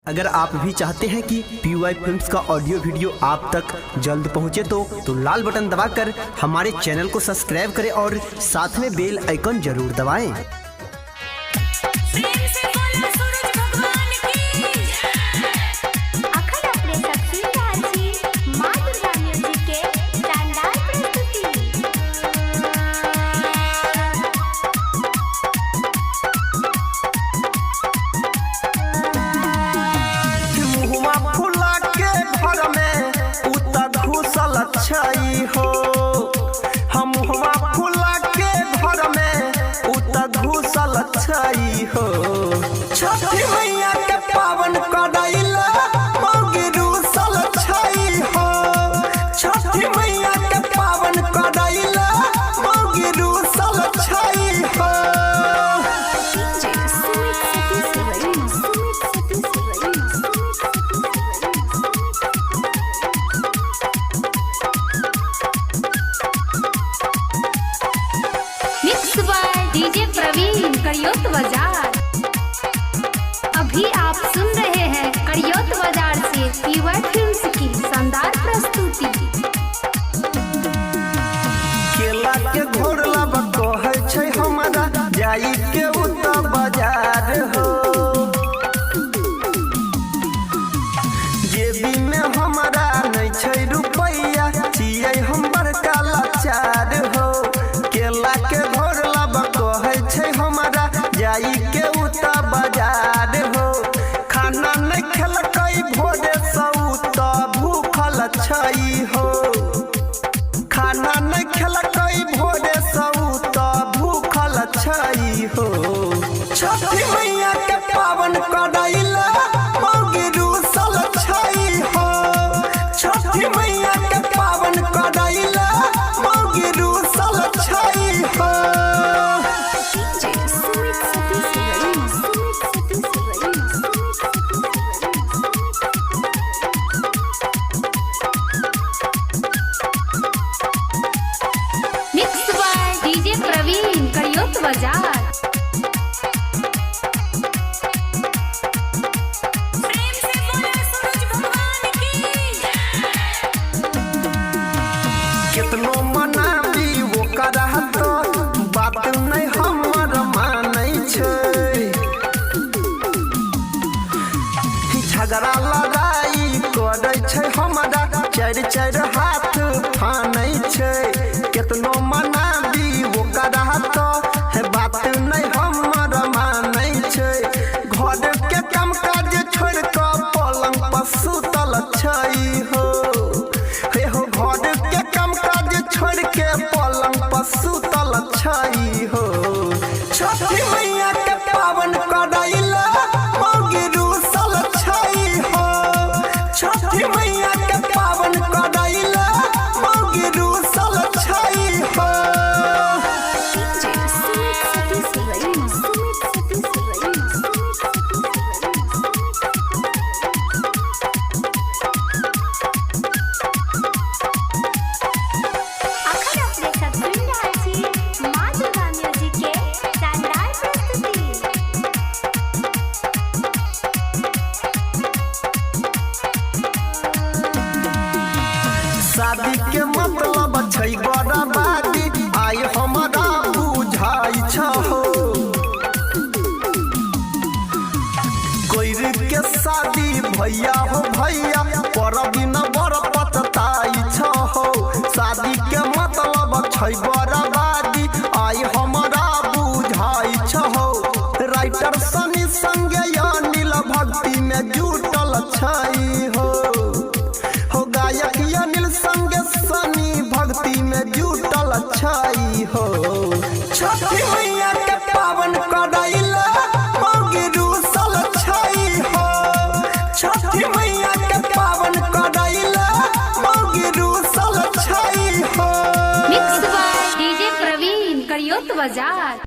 अगर आप भी चाहते हैं कि PY फिल्म्स का ऑडियो वीडियो आप तक जल्द पहुंचे तो लाल बटन दबाकर हमारे चैनल को सब्सक्राइब करें और साथ में बेल आइकन जरूर दबाएं। छई हो हम हुआ फूला के घर में उता घुसल छई हो छठी मैया के पावन करैला मौगी रूसल छई हो छठी मैया के पावन करैला मौगी रूसल छई हो। डीजे प्रवीण करियोत बाजार। अभी आप सुन रहे हैं करियोत बाजार से PY फिल्म्स की शानदार प्रस्तुति। केला के घोरला बकोहै छै हमरा जाई के उता बाजार हो जेबी में हमरा नै छै रुपैया छियै हम बड़का लाचार हो केला के घोरला बकोहै छै हमरा जाई के उता बाजार हो खाना नै खेलकै भोरे सौत भूखल छै हो खाना नै खेलकै भोरे सौत भूखल छै हो छठी मैया के पावन करैला मौगी रूसल छै हो छठी मैया के पावन करैला मौगी रूसल छै हो। डीजे प्रवीण करियोत बाजार। कितनो मनाबी वो करह तो बात नहीं हमर मानै छै झगड़ा लड़ाई करै छै हमरा चारि चारि हाथ फानै छै कितनो मनाबी वो करह तो बात नहीं हमर मानै छै घर के काम काज छोड़ के पलंग पर सुतल छै हो हे हो घर के काम काज छोड़ के पलंग पर सुतल छै हो छठी मैया के पावन करैला मौगी रूसल छै हो छठी मैया के पावन करैला मौगी रूसल छै हो। शादी के मतलब छै बर्बादी आइ हमरा बुझाइ छहो कोई के शादी भैया हो भैया पर बिन बर पतताई छहो शादी के मतलब छै बर्बादी आइ हमरा बुझाइ छहो राइटर सनी संगे अनिल भक्ति में जुटल छै हो गायक अनिल संगे सनी भक्ति में जुटल छै हो छठी मैया के पावन करैला मौगी रूसल छै हो छठी मैया के पावन करैला मौगी रूसल छै हो। डीजे प्रवीण करियोत बाजार।